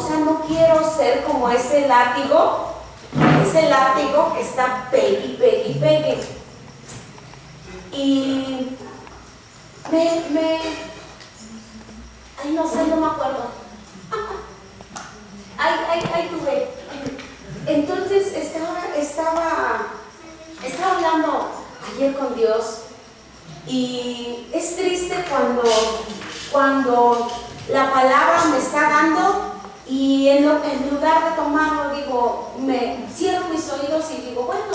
sea, no quiero ser como ese látigo que está pegue. Y ay, no sé, no me acuerdo. Ay, tuve. Entonces estaba hablando ayer con Dios, y es triste cuando la palabra me está dando y en lugar de tomarlo, digo, me cierro mis oídos y digo, bueno,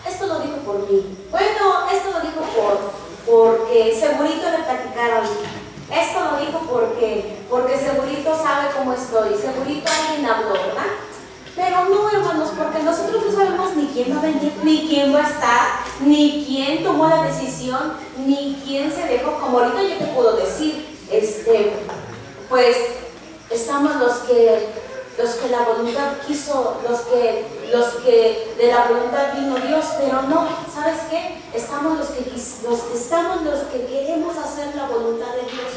esto lo dijo por mí, bueno, esto lo dijo porque segurito le platicaron, esto lo dijo porque segurito sabe cómo estoy, segurito alguien habló, ¿verdad? Pero no, hermanos, porque nosotros no sabemos ni quién va a venir, ni quién va a estar, ni quién tomó la decisión, ni quién se dejó. Como ahorita yo te puedo decir, pues estamos los que la voluntad quiso, los que de la voluntad vino Dios, pero no, ¿sabes qué? Estamos los que queremos hacer la voluntad de Dios.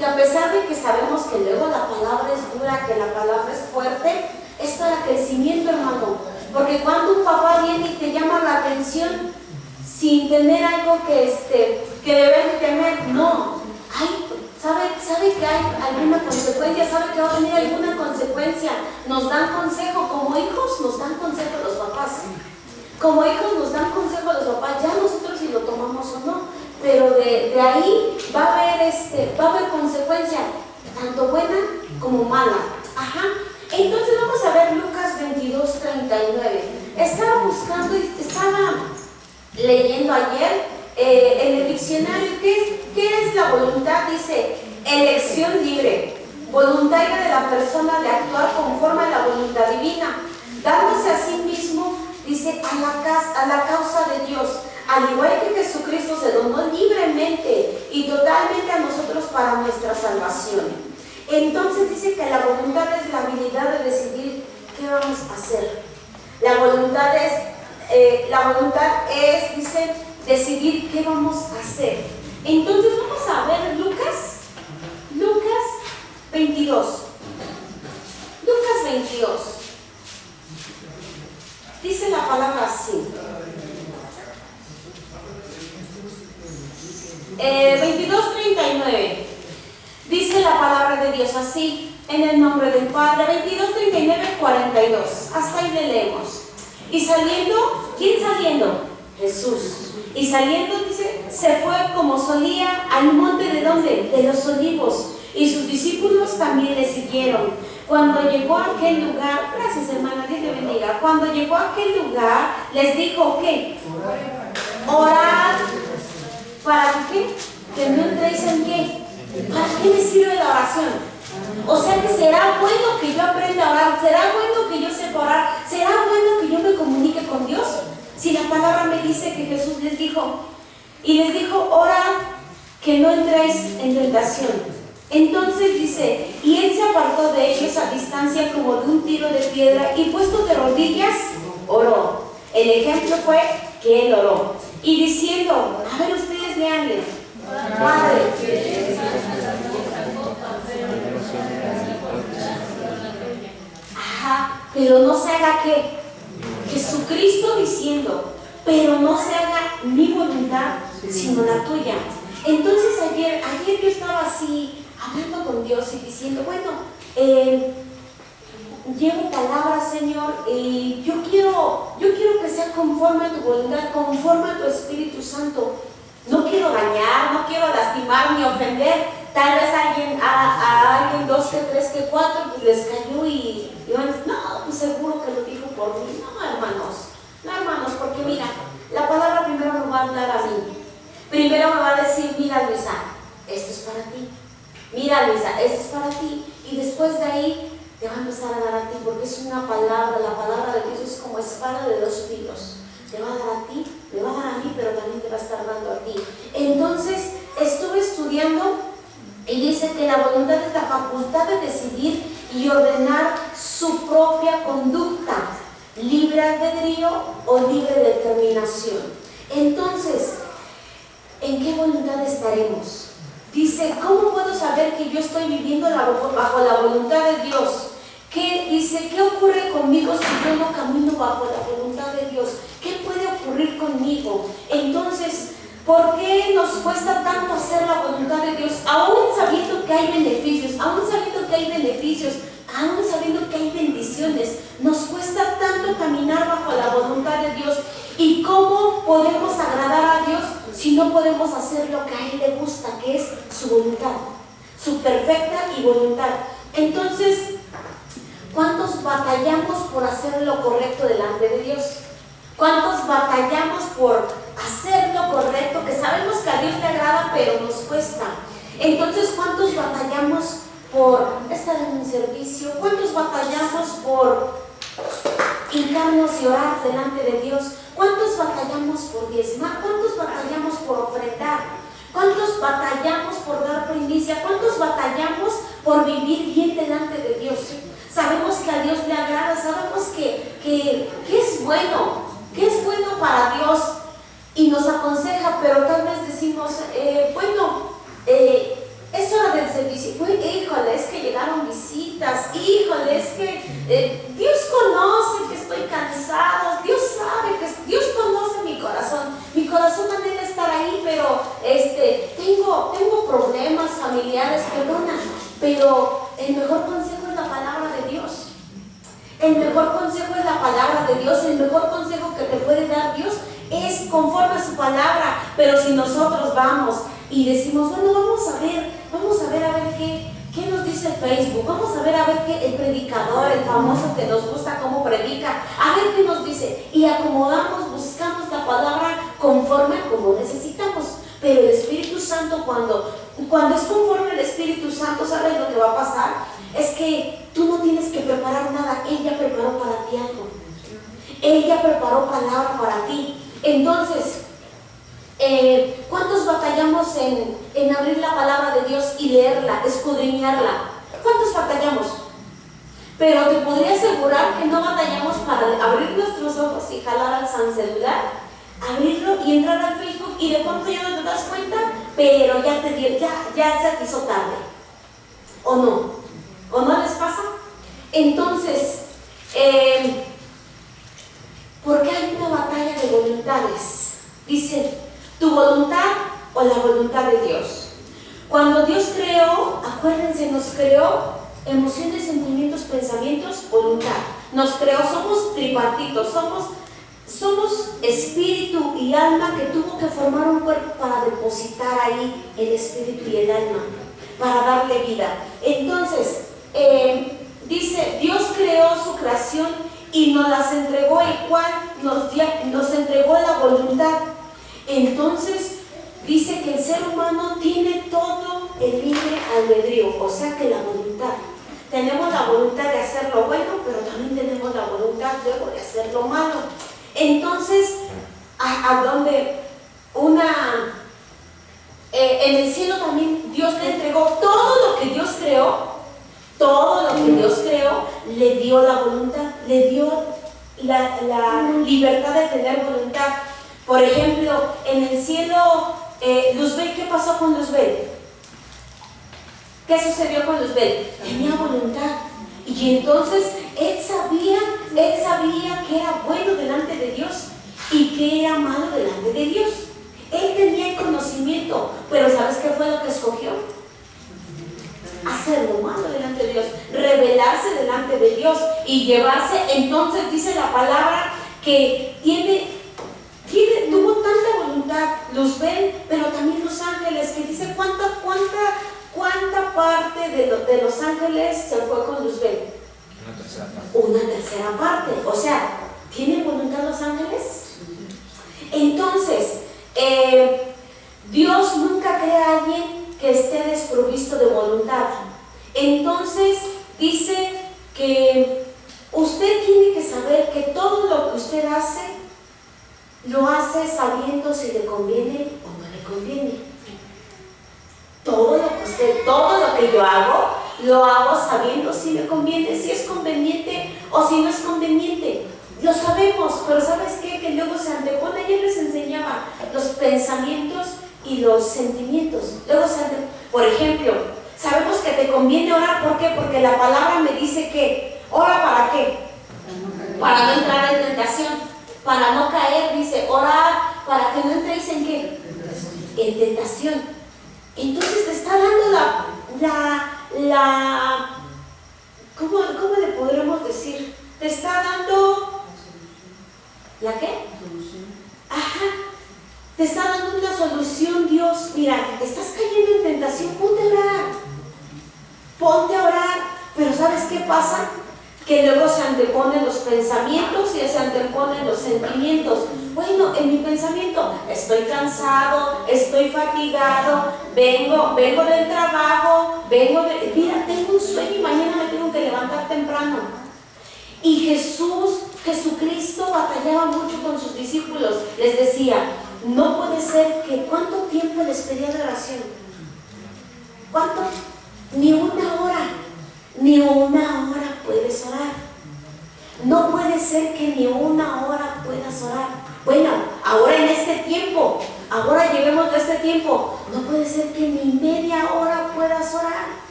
Que a pesar de que sabemos que luego la palabra es dura, que la palabra es fuerte, es para crecimiento, hermano. Porque cuando un papá viene y te llama la atención sin tener algo que debes de temer, no. Sabe que hay alguna consecuencia, sabe que va a venir alguna consecuencia. Nos dan consejo, como hijos nos dan consejo los papás. Como hijos nos dan consejo los papás, ya nosotros si lo tomamos o no. Pero de ahí va a haber consecuencia, tanto buena como mala. Ajá. Entonces vamos a ver Lucas 22:39. Estaba leyendo ayer en el diccionario ¿qué es la voluntad? Dice, elección libre, voluntaria de la persona de actuar conforme a la voluntad divina, dándose a sí mismo, dice, a la causa de Dios, al igual que Jesucristo se donó libremente y totalmente a nosotros para nuestra salvación. Entonces dice que la voluntad es la habilidad de decidir qué vamos a hacer. La voluntad es, dice, decidir qué vamos a hacer. Entonces vamos a ver Lucas 22. Lucas 22. Dice la palabra así. 22:39. Dice la palabra de Dios así, en el nombre del Padre. 22:39-42. Hasta ahí le leemos. Y saliendo, ¿quién saliendo? Jesús. Y saliendo, dice, se fue como solía al monte ¿de dónde? De los Olivos. Y sus discípulos también le siguieron. Cuando llegó a aquel lugar, gracias hermana, Dios le bendiga. Cuando llegó a aquel lugar, les dijo, ¿qué? Orad. ¿Para qué? Que no entréis en qué. ¿Para qué me sirve la oración? O sea que será bueno que yo aprenda a orar, será bueno que yo sepa orar, será bueno que yo me comunique con Dios. Si la palabra me dice que Jesús les dijo, orad que no entréis en tentación. Entonces dice, y él se apartó de ellos a distancia como de un tiro de piedra y puesto de rodillas, oró. El ejemplo fue que él oró. Y diciendo, a ver ustedes leanle, Padre, pero no se haga ¿qué? Jesucristo diciendo, pero no se haga mi voluntad, sino la tuya. Entonces ayer yo estaba así, hablando con Dios y diciendo, bueno, llevo palabras, Señor, y yo quiero que sea conforme a tu voluntad, conforme a tu Espíritu Santo. No quiero dañar, no quiero lastimar ni ofender. Tal vez a alguien, 2, que 3, que 4, pues les cayó y van a decir, no, pues seguro que lo dijo por mí. No, hermanos, porque mira, la palabra primero me va a hablar a mí. Primero me va a decir, mira Luisa, esto es para ti. Mira Luisa, esto es para ti. Y después de ahí te va a empezar a dar a ti, porque es una palabra, la palabra de Dios es como espada de 2 filos. Te va a dar a ti, me va a dar a mí, pero también te va a estar dando a ti. Entonces, estuve estudiando y dice que la voluntad es la facultad de decidir y ordenar su propia conducta, libre albedrío o libre determinación. Entonces, ¿en qué voluntad estaremos? Dice, ¿cómo puedo saber que yo estoy viviendo bajo la voluntad de Dios? ¿Qué conmigo si yo no camino bajo la voluntad de Dios? ¿Qué puede ocurrir conmigo? Entonces, ¿por qué nos cuesta tanto hacer la voluntad de Dios? Aún sabiendo que hay beneficios, aún sabiendo que hay beneficios, aún sabiendo que hay bendiciones, nos cuesta tanto caminar bajo la voluntad de Dios. ¿Y cómo podemos agradar a Dios si no podemos hacer lo que a Él le gusta, que es su voluntad, su perfecta y voluntad? Entonces, ¿cuántos batallamos por hacer lo correcto delante de Dios? ¿Cuántos batallamos por hacer lo correcto, que sabemos que a Dios le agrada, pero nos cuesta? Entonces, ¿cuántos batallamos por estar en un servicio? ¿Cuántos batallamos por hincarnos y orar delante de Dios? ¿Cuántos batallamos por diezmar? ¿Cuántos batallamos por ofrendar? ¿Cuántos batallamos por dar primicia? ¿Cuántos batallamos por vivir bien delante de Dios? Sabemos que a Dios le agrada, sabemos que es bueno, que es bueno para Dios y nos aconseja, pero tal vez decimos, es hora del servicio. Híjole, es que llegaron visitas. Híjole, es que Dios conoce que estoy cansado. Dios sabe que Dios conoce mi corazón. Mi corazón anhela estar ahí, pero tengo problemas familiares, perdona. Pero el mejor consejo es la palabra de Dios. El mejor consejo es la palabra de Dios. El mejor consejo que te puede dar Dios es conforme a su palabra. Pero si nosotros vamos y decimos, bueno, vamos a ver qué nos dice Facebook, vamos a ver qué el predicador, el famoso que nos gusta cómo predica, a ver qué nos dice, y acomodamos, buscamos la palabra conforme a como necesitamos. Pero el Espíritu Santo, cuando es conforme al Espíritu Santo, ¿sabes lo que va a pasar? Es que tú no tienes que preparar nada, Él ya preparó para ti algo. Él ya preparó palabra para ti. Entonces, ¿cuántos batallamos en abrir la palabra de Dios y leerla, escudriñarla? ¿Cuántos batallamos? Pero te podría asegurar que no batallamos para abrir nuestros ojos y jalar al San celular, abrirlo y entrar al Facebook, y de pronto ya no te das cuenta, pero ya se te hizo tarde. ¿O no? ¿O no les pasa? Entonces, ¿por qué hay una batalla de voluntades? Dice, ¿tu voluntad o la voluntad de Dios? Cuando Dios creó, acuérdense, nos creó emociones, sentimientos, pensamientos, voluntad. Nos creó, somos tripartitos, somos espíritu y alma, que tuvo que formar un cuerpo para depositar ahí el espíritu y el alma, para darle vida. Entonces, dice, Dios creó su creación y nos las entregó, el cual nos entregó la voluntad. Entonces, dice que el ser humano tiene todo el libre albedrío, o sea que la voluntad. Tenemos la voluntad de hacer lo bueno, pero también tenemos la voluntad luego de hacer lo malo. Entonces, en el cielo también Dios le entregó todo lo que Dios creó. Todo lo que Dios creó, le dio la voluntad, le dio la libertad de tener voluntad. Por ejemplo, en el cielo, Luzbel, ¿qué pasó con Luzbel? ¿Qué sucedió con Luzbel? Tenía voluntad. Y entonces él sabía que era bueno delante de Dios y que era malo delante de Dios. Él tenía el conocimiento, pero ¿sabes qué fue lo que escogió? Hacer lo malo delante de Dios, rebelarse delante de Dios y llevarse. Entonces dice la palabra que tuvo tanta voluntad Luzbel, pero también los ángeles, que dice cuánta parte de los ángeles se fue con Luzbel. Una tercera parte. O sea, ¿tienen voluntad los ángeles? Entonces, Dios nunca crea a alguien que esté desprovisto de voluntad. Entonces dice que usted tiene que saber que todo lo que usted hace, lo hace sabiendo si le conviene o no le conviene. Todo lo que yo hago, lo hago sabiendo si me conviene, si es conveniente o si no es conveniente. Lo sabemos, pero ¿sabes qué? Que luego se antepone. Ayer les enseñaba los pensamientos y los sentimientos. Luego por ejemplo, sabemos que te conviene orar. ¿Por qué? Porque la palabra me dice que ora. ¿Para qué? para no entrar en tentación, para no caer, dice, orad para que no entréis en ¿qué? En tentación. Entonces te está dando ¿cómo le podremos decir? Te está dando ¿la qué? Ajá. Te está dando una solución, Dios. Mira, estás cayendo en tentación, ponte a orar. Ponte a orar. Pero ¿sabes qué pasa? Que luego se anteponen los pensamientos y se anteponen los sentimientos. Bueno, en mi pensamiento, estoy cansado, estoy fatigado, vengo del trabajo, mira, tengo un sueño y mañana me tengo que levantar temprano. Y Jesucristo batallaba mucho con sus discípulos. Les decía, no puede ser que, ¿cuánto tiempo les pedía de oración? ¿Cuánto? Ni una hora puedes orar. No puede ser que ni una hora puedas orar. Bueno, ahora en este tiempo, ahora llevemos de este tiempo, no puede ser que ni media hora puedas orar.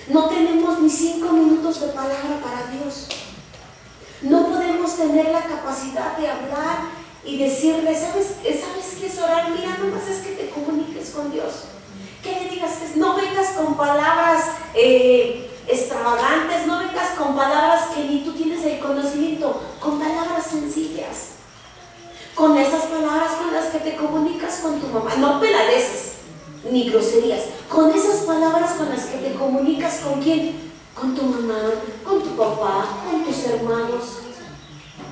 No tenemos ni 5 minutos de palabra para Dios. No podemos tener la capacidad de hablar y decirle, ¿sabes qué es orar? Mira, nomás es que te comuniques con Dios. Que le digas, no vengas con palabras extravagantes, no vengas con palabras que ni tú tienes el conocimiento, con palabras sencillas. Con esas palabras con las que te comunicas con tu mamá, no peladeces ni groserías, con esas palabras con las que te comunicas con quién, con tu mamá, con tu papá, con tus hermanos.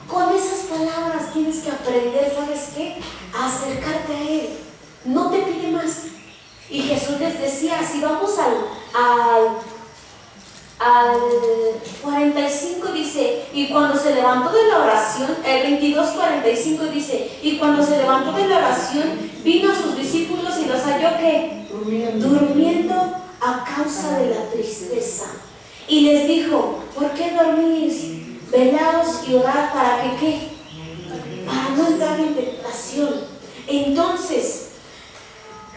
Con esas palabras tienes que aprender, ¿sabes qué? A acercarte a Él. No te pide más. Y Jesús les decía, si vamos al 45 dice, y cuando se levantó de la oración, el 22:45 dice, y cuando se levantó de la oración, vino a sus discípulos y los halló que durmiendo a causa de la tristeza. Y les dijo, ¿por qué dormís? Velaos y orad para que ¿qué? Para no entrar en tentación. Entonces,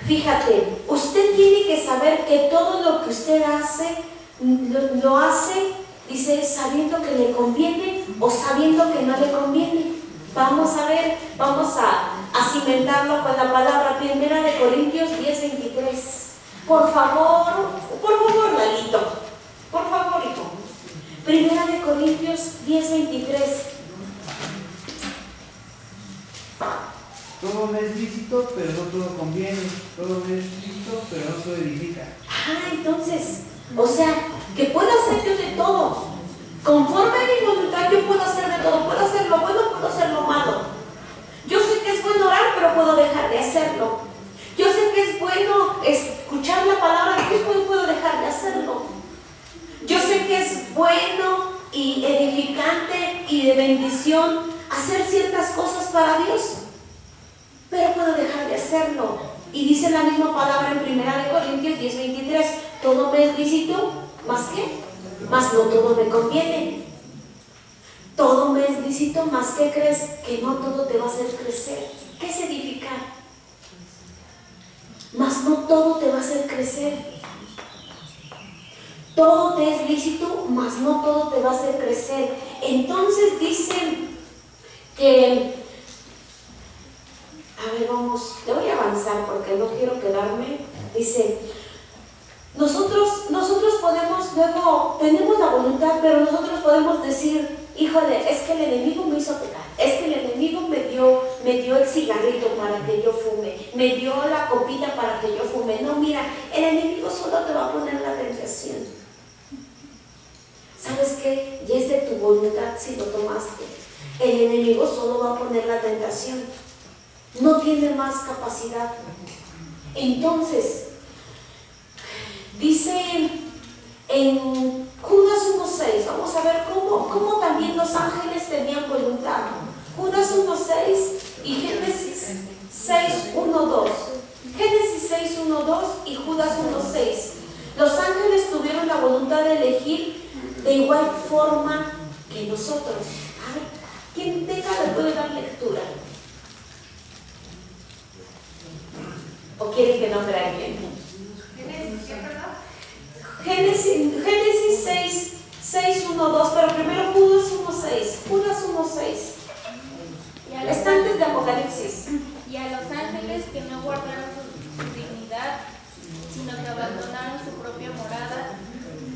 fíjate, usted tiene que saber que todo lo que usted hace, lo hace, dice, sabiendo que le conviene o sabiendo que no le conviene. Vamos a ver, vamos a cimentarlo con la palabra. 1 Corintios 10:23. Por favor, Lalito, por favor, hijo. 1 Corintios 10:23. Todo me es lícito, pero no todo conviene. Todo me es lícito, pero no todo edifica. Entonces, o sea, que puedo hacer yo de todo. Conforme a mi voluntad, yo puedo hacer de todo. Puedo hacer lo bueno, puedo hacer lo malo. Yo sé que es bueno orar, pero puedo dejar de hacerlo. Yo sé que es bueno escuchar la palabra de Dios, pero puedo dejar de hacerlo. Yo sé que es bueno y edificante y de bendición hacer ciertas cosas para Dios, pero puedo dejar de hacerlo. Y dice la misma palabra en 1 Corintios 10:23, todo me es lícito, ¿más qué? Más no todo me conviene. Todo me es lícito, más que crees que no todo te va a hacer crecer. ¿Qué es edificar? Más no todo te va a hacer crecer. Todo te es lícito, mas no todo te va a hacer crecer. Entonces dicen que, a ver, vamos, te voy a avanzar porque no quiero quedarme. Dice, nosotros podemos, luego tenemos la voluntad, pero nosotros podemos decir, híjole, es que el enemigo me hizo pecar, es que el enemigo me dio el cigarrito para que yo fume, me dio la copita para que yo fume. No, mira, el enemigo solo te va a poner la tentación. ¿Sabes qué? Ya es de tu voluntad si lo tomaste. El enemigo solo va a poner la tentación. No tiene más capacidad. Entonces, dice en Judas 1:6, vamos a ver cómo también los ángeles tenían voluntad. Judas 1:6 y Génesis 6:1-2. Génesis 6:1-2 y Judas 1:6. Los ángeles tuvieron la voluntad de elegir de igual forma que nosotros. A ver, quien tenga le puede dar lectura. ¿O quieren que nombre a alguien? ¿Génesis qué, perdón? Génesis 6:1-2, pero primero Judas 1:6. Judas 1:6. Está antes de Apocalipsis. Y a los ángeles que no guardaron su dignidad, sino que abandonaron su propia morada,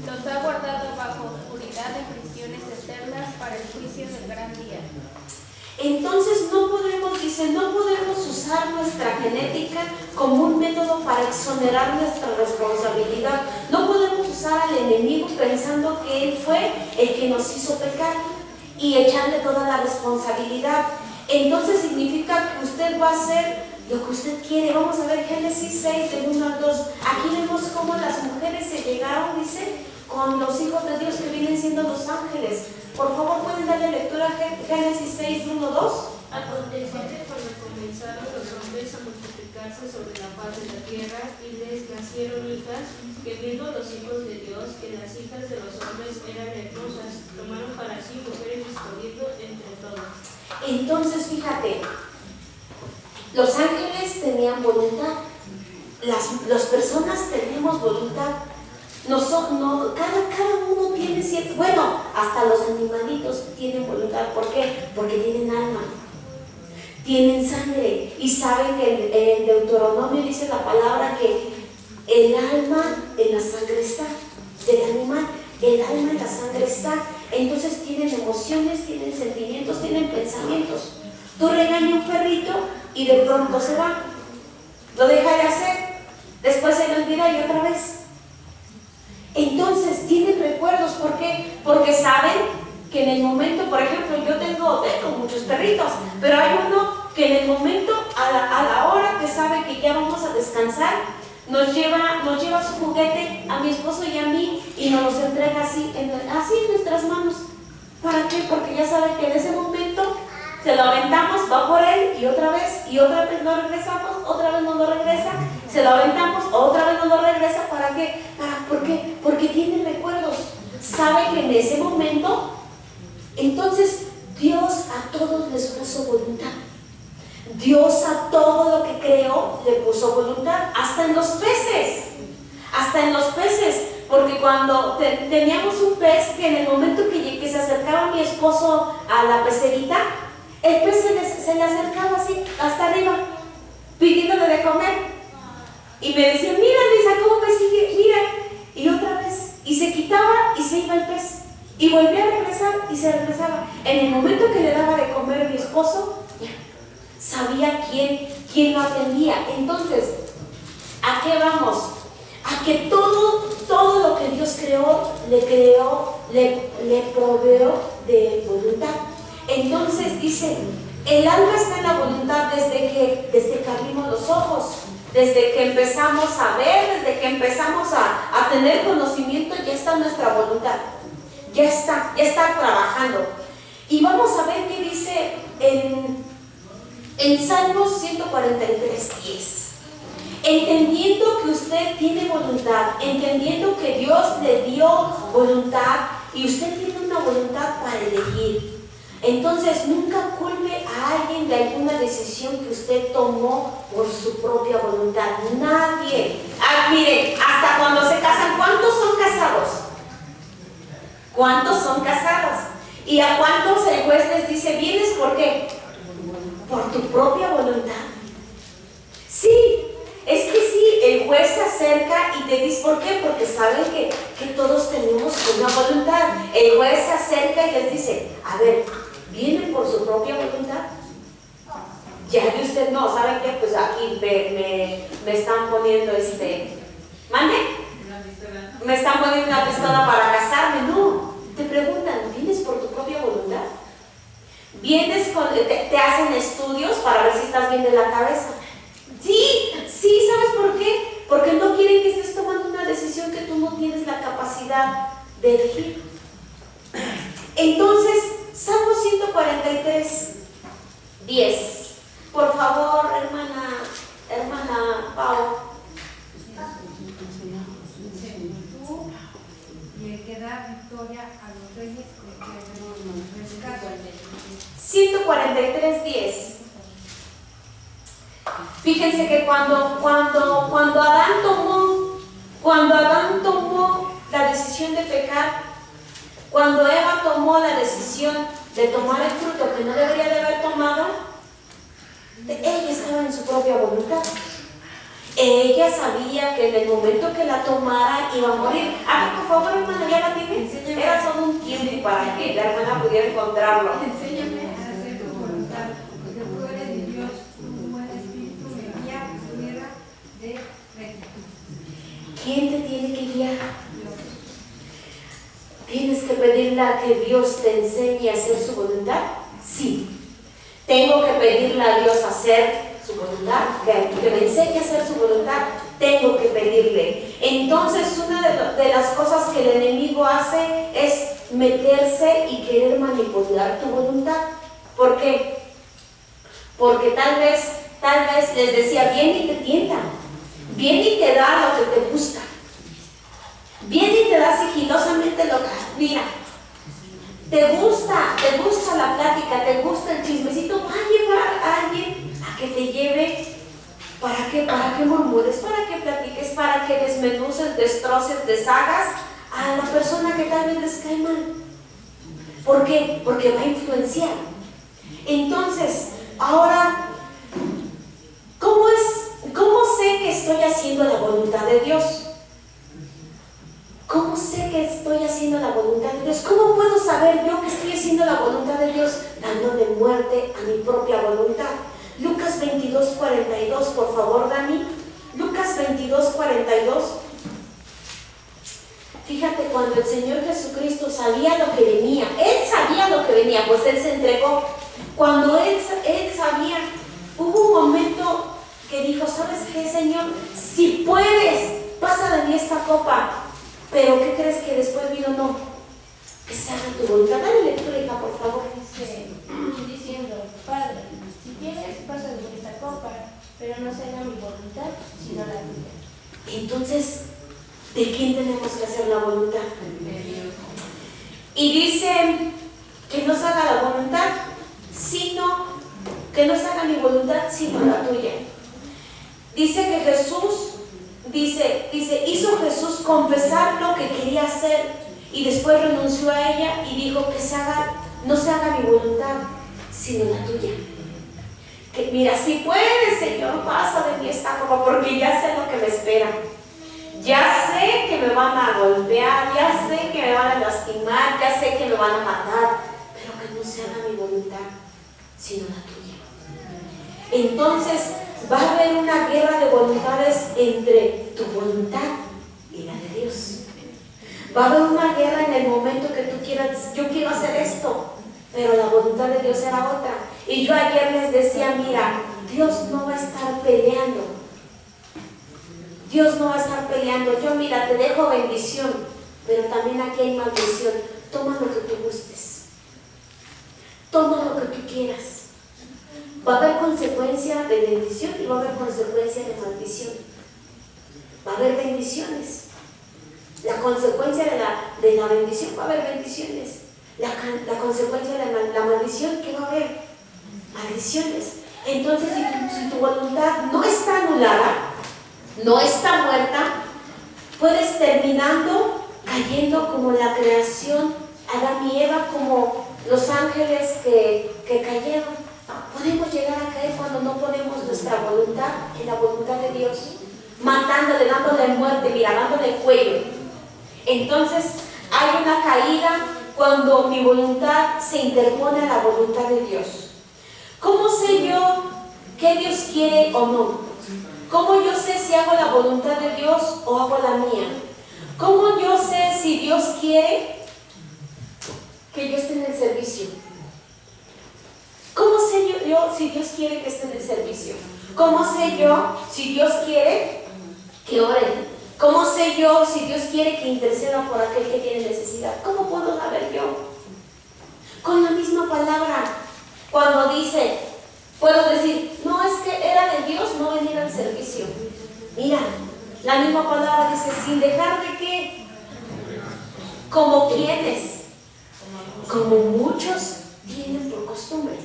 los ha guardado bajo oscuridad en prisiones eternas para el juicio del gran día. Entonces dice, no podemos usar nuestra genética como un método para exonerar nuestra responsabilidad. No podemos usar al enemigo pensando que él fue el que nos hizo pecar y echarle toda la responsabilidad. Entonces significa que usted va a hacer lo que usted quiere. Vamos a ver Génesis 6, del 1-2. Aquí vemos cómo las mujeres se llegaron, dice, con los hijos de Dios que vienen siendo los ángeles. Por favor, ¿pueden darle lectura a Génesis 6, 1-2? Aconteció que cuando comenzaron los hombres a multiplicarse sobre la faz de la tierra y les nacieron hijas, que viendo los hijos de Dios que las hijas de los hombres eran hermosas, tomaron para sí mujeres escogiendo entre todas. Entonces, fíjate, los ángeles tenían voluntad, las personas tenemos voluntad. Cada uno tiene cierto, bueno, hasta los animalitos tienen voluntad. ¿Por qué? Porque tienen alma, tienen sangre, y saben que en Deuteronomio dice la palabra que el alma en la sangre está, del animal, el alma en la sangre está. Entonces tienen emociones, tienen sentimientos, tienen pensamientos. Tú regañas a un perrito y de pronto se va, lo deja de hacer, después se le olvida y otra vez. Entonces tienen recuerdos. ¿Por qué? Porque saben que en el momento, por ejemplo, yo tengo muchos perritos, pero hay uno que en el momento, a la hora que sabe que ya vamos a descansar, nos lleva su juguete a mi esposo y a mí y nos los entrega así en nuestras manos. ¿Para qué? Porque ya sabe que en ese momento se lo aventamos, va por él y otra vez lo regresamos, otra vez nos lo regresa, se lo aventamos, otra vez nos lo regresa. ¿Para qué? ¿Por qué? Porque tiene recuerdos, sabe que en ese momento. Entonces Dios a todos les puso voluntad. Dios a todo lo que creó le puso voluntad, hasta en los peces, porque cuando teníamos un pez que en el momento que se acercaba mi esposo a la pecerita, el pez se le acercaba así, hasta arriba, pidiéndole de comer. Y me decía, mira Lisa, ¿cómo me sigue? Mira. Y otra vez, y se quitaba y se iba el pez. Y volvía a regresar y se regresaba. En el momento que le daba de comer a mi esposo, ya sabía quién lo atendía. Entonces, ¿a qué vamos? A que todo lo que Dios creó, le proveó de voluntad. Entonces dice, el alma está en la voluntad desde que abrimos los ojos, desde que empezamos a ver, desde que empezamos a tener conocimiento, ya está nuestra voluntad, ya está trabajando. Y vamos a ver qué dice en Salmos 143:10. Entendiendo que usted tiene voluntad, entendiendo que Dios le dio voluntad y usted tiene una voluntad para elegir, entonces nunca culpe a alguien de alguna decisión que usted tomó por su propia voluntad. Nadie. Miren, hasta cuando se casan, ¿cuántos son casados? ¿Cuántos son casados? ¿Y a cuántos el juez les dice, vienes por qué? Por tu propia voluntad. Sí. Es que sí, el juez se acerca y te dice, ¿por qué? Porque saben que todos tenemos una voluntad. El juez se acerca y les dice, a ver, ¿vienen por su propia voluntad? Ya de usted no, ¿saben qué? Pues aquí me están poniendo ¿mande? Me están poniendo una pistola para casarme. No, te preguntan, ¿vienes por tu propia voluntad? ¿Vienes te hacen estudios para ver si estás bien de la cabeza? Sí, ¿sabes por qué? Porque no quieren que estés tomando una decisión que tú no tienes la capacidad de elegir. Entonces, Salmo 143:10. Por favor, hermana Pau. Y el que da victoria a los reyes, rescata. 143:10. Fíjense que cuando Adán tomó la decisión de pecar, Cuando Eva tomó la decisión de tomar el fruto que no debería de haber tomado, ella estaba en su propia voluntad. Ella sabía que en el momento que la tomara iba a morir. Por favor, hermana, ¿ya la tienes? Era solo un tiempo para que la hermana pudiera encontrarlo. Enséñame a hacer tu voluntad, porque tú eres Dios, un buen espíritu me guía a tierra de rectitud. ¿Quién te tiene que guiar? ¿Tienes que pedirle a que Dios te enseñe a hacer su voluntad? Sí. Tengo que pedirle a Dios hacer su voluntad, que me enseñe a hacer su voluntad. Tengo que pedirle. Entonces, una de las cosas que el enemigo hace es meterse y querer manipular tu voluntad. ¿Por qué? Porque tal vez les decía, viene y te tienta, viene y te da lo que te gusta, viene y te da sigilosamente lo que, mira, te gusta la plática, te gusta el chismecito, va a llevar a alguien a que te lleve. ¿Para qué? Para que murmures, para que platiques, para que desmenuces, destroces, deshagas a la persona que tal vez les cae mal. ¿Por qué? Porque va a influenciar. Entonces, ahora, ¿cómo sé que estoy haciendo la voluntad de Dios? ¿Cómo sé que estoy haciendo la voluntad de Dios? ¿Cómo puedo saber yo que estoy haciendo la voluntad de Dios? Dándole muerte a mi propia voluntad. Lucas 22:42, por favor, Dani. Lucas 22:42. Fíjate, cuando el Señor Jesucristo sabía lo que venía, Él sabía lo que venía, pues Él se entregó. Cuando Él sabía, hubo un momento que dijo, ¿sabes qué, Señor? Si puedes, pasa de mí esta copa. Pero ¿qué crees que después vino? No, que se haga tu voluntad. Dale lectura, hija, por favor. Diciendo, Padre, si quieres, pasa de esta copa, pero no se haga mi voluntad, sino la tuya. Entonces, ¿de quién tenemos que hacer la voluntad? De Dios. Y dice que no se haga la voluntad, sino que no se haga mi voluntad, sino la tuya. Dice que Jesús, hizo Jesús confesar lo que quería hacer y después renunció a ella y dijo que no se haga mi voluntad, sino la tuya. Que mira, si puedes, Señor, pasa de mí esta copa, porque ya sé lo que me espera. Ya sé que me van a golpear, ya sé que me van a lastimar, ya sé que me van a matar, pero que no se haga mi voluntad, sino la tuya. Entonces va a haber una guerra de voluntades entre tu voluntad y la de Dios. Va a haber una guerra en el momento que tú quieras, yo quiero hacer esto, pero la voluntad de Dios era otra. Y yo ayer les decía, mira, Dios no va a estar peleando. Dios no va a estar peleando. Yo, mira, te dejo bendición, pero también aquí hay maldición. Toma lo que tú gustes. Toma lo que tú quieras. Va a haber consecuencia de bendición y va a haber consecuencia de maldición. Va a haber bendiciones. La consecuencia de la bendición va a haber bendiciones. La consecuencia de la maldición, ¿qué va a haber? Maldiciones. Entonces, si tu voluntad no está anulada, no está muerta, puedes terminando cayendo como la creación, Adán y Eva, como los ángeles que cayeron. Podemos llegar a caer cuando no ponemos nuestra voluntad en la voluntad de Dios, matándole, dándole muerte, mira, dándole cuello. Entonces hay una caída cuando mi voluntad se interpone a la voluntad de Dios. ¿Cómo sé yo qué Dios quiere o no? ¿Cómo yo sé si hago la voluntad de Dios o hago la mía? ¿Cómo yo sé si Dios quiere que yo esté en el servicio? ¿Cómo sé yo si Dios quiere que esté en el servicio? ¿Cómo sé yo si Dios quiere que ore? ¿Cómo sé yo si Dios quiere que interceda por aquel que tiene necesidad? ¿Cómo puedo saber yo? Con la misma palabra, cuando dice, puedo decir, no, es que era de Dios no venir al servicio. Mira, la misma palabra dice, sin dejar de qué, como quienes, como muchos tienen por costumbre.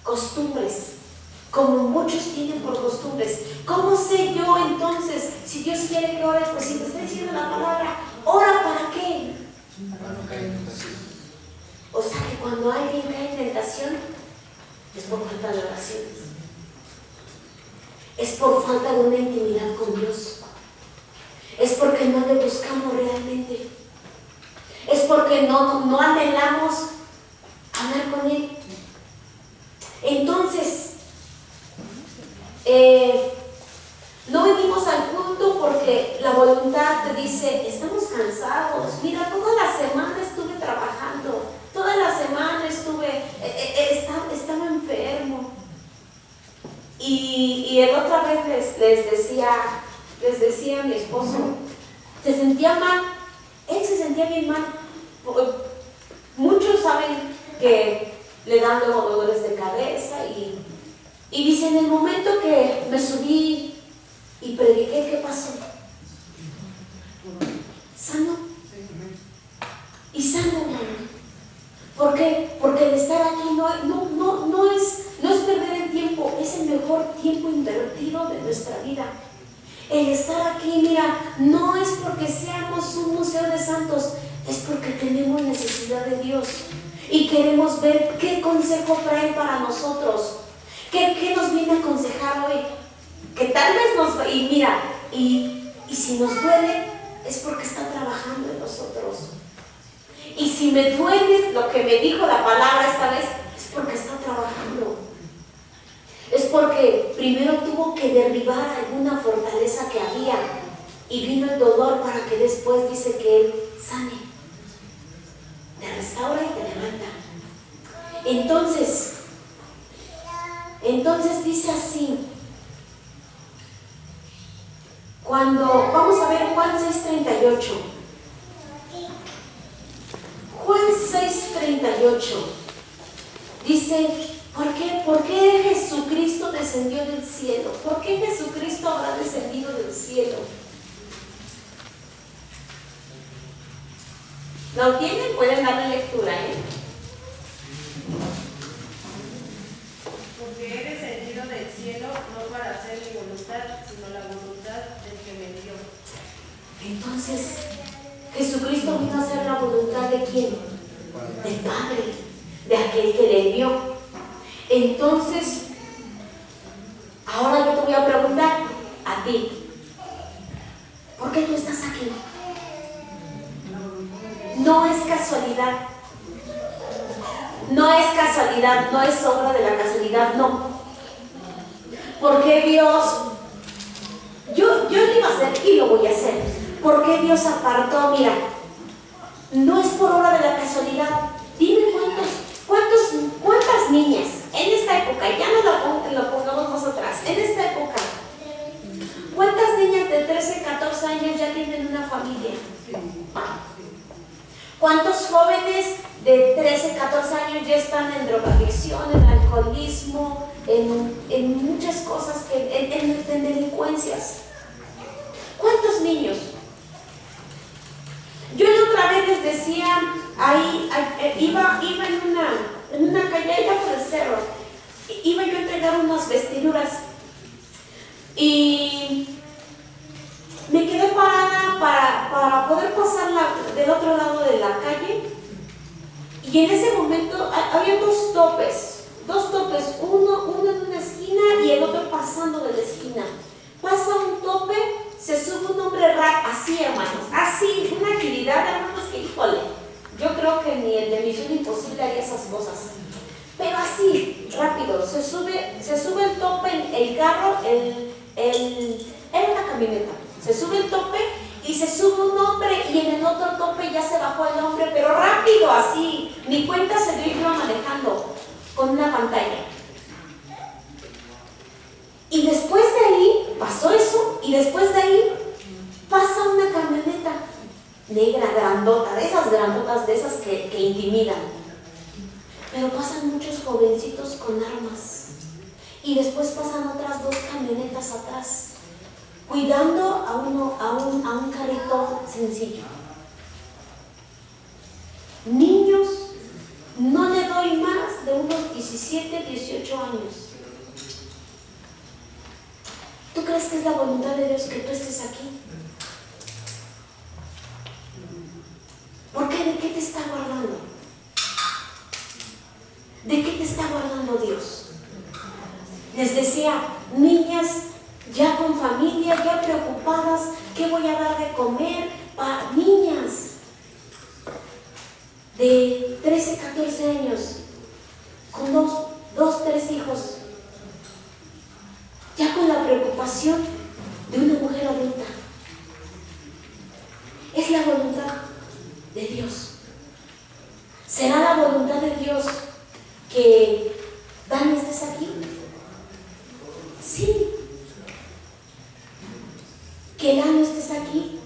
Costumbres, como muchos tienen por costumbres. ¿Cómo sé yo entonces si Dios quiere que ore? Pues si te está diciendo la palabra, ¿ora para qué? cuando alguien cae en tentación, es por falta de oraciones. Es por falta de una intimidad con Dios. Es porque no le buscamos realmente. Es porque no anhelamos hablar con Él. Entonces, no venimos al culto porque la voluntad te dice, estamos cansados. Mira, toda la semana estuve trabajando. Toda la semana estaba enfermo. Y el otra vez les decía a mi esposo, se sentía mal. Él se sentía bien mal. Muchos saben que le dan luego dolores de cabeza y dice, en el momento que me subí y prediqué, ¿qué pasó? Sano. Y sano, hermano. ¿Por qué? Porque el estar aquí no es perder el tiempo, es el mejor tiempo invertido de nuestra vida. El estar aquí, mira, no es porque seamos un museo de santos, es porque tenemos necesidad de Dios y queremos ver qué consejo trae para nosotros, qué nos viene a aconsejar hoy, que tal vez y si nos duele es porque está trabajando en nosotros. Y si me duele lo que me dijo la palabra esta vez, es porque está trabajando. Es porque primero tuvo que derribar alguna fortaleza que había y vino el dolor para que después dice que Él sane, te restaura y te levanta. Entonces dice así, vamos a ver Juan 6:38. Juan 6:38 dice, ¿por qué Jesucristo descendió del cielo? ¿Por qué Jesucristo habrá descendido del cielo? ¿Lo tienen? Pueden darle lectura, Porque he descendido del cielo no para hacer mi voluntad, sino la voluntad del que me envió. Entonces, Jesucristo vino a hacer la voluntad ¿de quién? Del Padre, de aquel que le envió. Entonces, ahora yo te voy a preguntar a ti, ¿por qué tú estás aquí? No es casualidad. No es casualidad, no es obra de la casualidad, no. Porque Dios, yo lo iba a hacer y lo voy a hacer. ¿Por qué Dios apartó? Mira, no es por obra de la casualidad. Dime cuántas niñas en esta época, ya no lo pongamos más atrás, en esta época, ¿cuántas niñas de 13, 14 años ya tienen una familia? ¿Cuántos jóvenes de 13, 14 años ya están en drogadicción, en alcoholismo, en muchas cosas, en delincuencias? ¿Cuántos niños? Yo la otra vez les decía, iba en una calle allá por el cerro, iba yo a entregar unas vestiduras y me quedé parada para poder pasar del otro lado de la calle y en ese momento había dos topes, uno en una esquina y el otro pasando de la esquina. Pasa un tope, se sube un hombre así, hermanos, así, una agilidad, hermanos, que híjole, yo creo que ni el de Misión Imposible haría esas cosas, pero así, rápido, se sube el tope, el carro, era una camioneta, se sube el tope y se sube un hombre y en el otro tope ya se bajó el hombre, pero rápido, así, ni cuenta se dio y iba manejando con una pantalla. Y después de ahí, pasó eso, y después de ahí pasa una camioneta negra, grandota, de esas grandotas, de esas que intimidan. Pero pasan muchos jovencitos con armas. Y después pasan otras dos camionetas atrás, cuidando a un carrito sencillo. Niños, no le doy más de unos 17, 18 años. ¿Tú crees que es la voluntad de Dios que tú estés aquí? ¿Por qué? ¿De qué te está guardando? sea, niñas ya con familia, ya preocupadas, ¿qué voy a dar de comer? Para niñas de 13, 14 años, con dos, 3 hijos, ya con la preocupación de una mujer adulta. Es la voluntad de Dios. ¿Será la voluntad de Dios que Dani estés aquí? Sí. ¿Que Lalo estés aquí?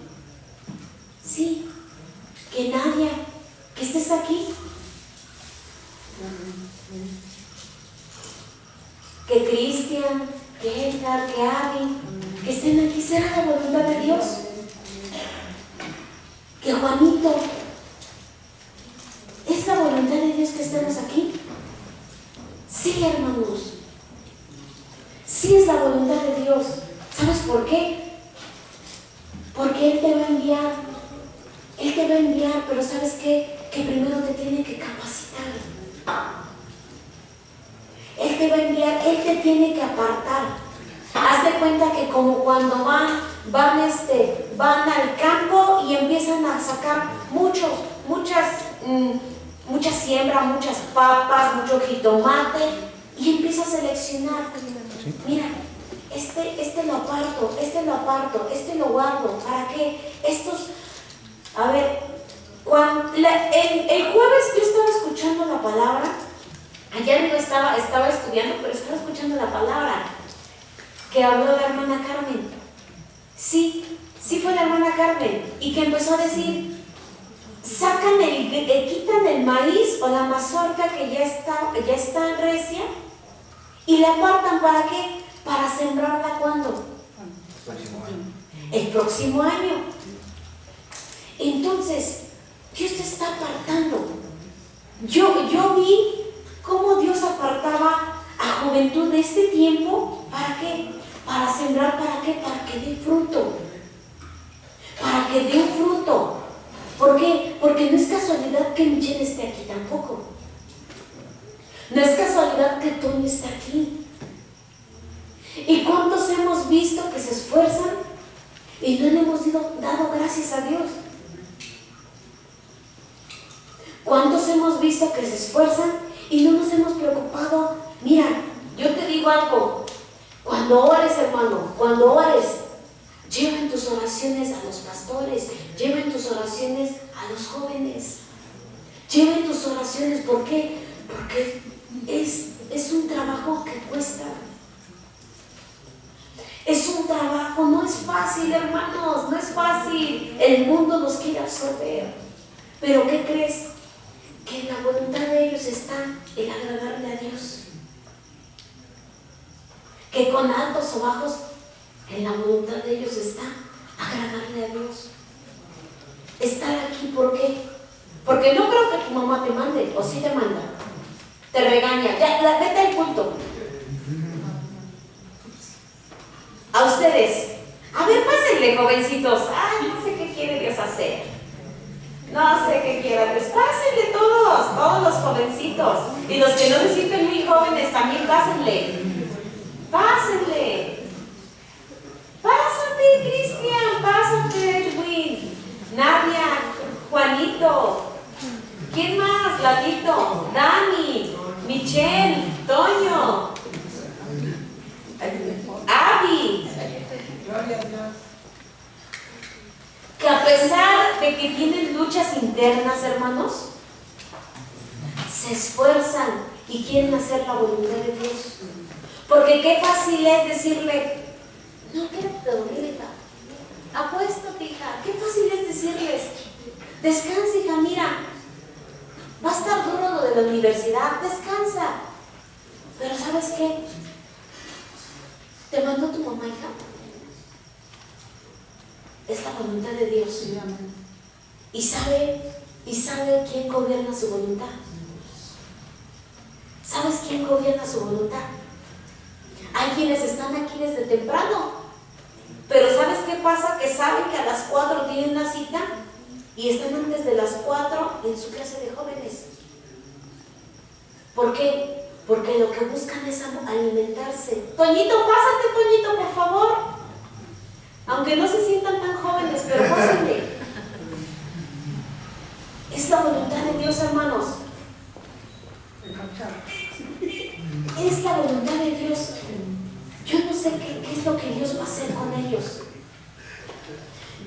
Sí. ¿Que Nadia, que estés aquí? ¿Que Cristian, que Edgar, que Abby, que estén aquí? ¿Será la voluntad de Dios? ¿Que Juanito, es la voluntad de Dios que estemos aquí? Sí, hermanos. Sí es la voluntad de Dios. ¿Sabes por qué? Porque Él te va a enviar. Él te va a enviar, pero ¿sabes qué? Que primero te tiene que capacitar. Él te va a enviar, Él te tiene que apartar. Haz de cuenta que como cuando van al campo y empiezan a sacar mucha siembra, muchas papas, mucho jitomate, y empieza a seleccionar. Mira, este lo aparto, este lo guardo. ¿Para qué? A ver, el jueves yo estaba escuchando la palabra, allá arriba estaba estudiando, pero estaba escuchando la palabra que habló la hermana Carmen. Sí fue la hermana Carmen, y que empezó a decir, quitan el maíz o la mazorca que ya está recia y la apartan. ¿Para qué? Para sembrarla ¿cuándo? El próximo año. Entonces, Dios te está apartando. Yo vi cómo Dios apartaba a juventud de este tiempo. ¿Para qué? Para sembrar. ¿Para qué? Para que dé fruto. Para que dé un fruto. ¿Por qué? Porque no es casualidad que Michelle esté aquí tampoco. No es casualidad que Tony esté aquí. ¿Y cuántos hemos visto que se esfuerzan y no le hemos dado gracias a Dios? ¿Cuántos hemos visto que se esfuerzan y no nos hemos preocupado? Mira, yo te digo algo. Cuando ores, hermano, cuando ores, lleva en tus oraciones a los pastores, lleva en tus oraciones a los jóvenes, lleva en tus oraciones. ¿Por qué? Porque es un trabajo que cuesta. Es un trabajo, no es fácil, hermanos, no es fácil. El mundo nos quiere absorber. Pero ¿qué crees? Que en la voluntad de ellos está el agradarle a Dios. Que con altos o bajos, en la voluntad de ellos está agradarle a Dios. Estar aquí, ¿por qué? Porque no creo que tu mamá te mande, o sí te manda. Te regaña, ya, vete al punto. A ustedes, a ver, pásenle, jovencitos. Ay, no sé qué quiere Dios hacer. No sé qué quiera Dios. Pásenle todos los jovencitos. Y los que no se sienten muy jóvenes, también pásenle. Pásenle. Pásate, Cristian, pásate, Edwin, Nadia, Juanito. ¿Quién más? Lalito, Dani, Michelle, Toño, Abby. Que a pesar de que tienen luchas internas, hermanos, se esfuerzan y quieren hacer la voluntad de Dios. Porque qué fácil es decirle, no, quédate dormida, acuéstate, hija. Qué fácil es decirles, descansa, hija, mira, va a estar duro lo de la universidad, descansa. Pero ¿sabes qué? Te mandó tu mamá, hija. Es la voluntad de Dios. Y sabe quién gobierna su voluntad. ¿Sabes quién gobierna su voluntad? Hay quienes están aquí desde temprano, pero ¿sabes qué pasa? Que saben que a las 4 tienen una cita y están antes de las 4 en su clase de jóvenes. ¿Por qué? porque lo que buscan es alimentarse. Toñito, pásate, Toñito, por favor. Aunque no se sientan tan jóvenes, pero pásenle. Es la voluntad de Dios, hermanos. Es la voluntad de Dios. Yo no sé qué es lo que Dios va a hacer con ellos.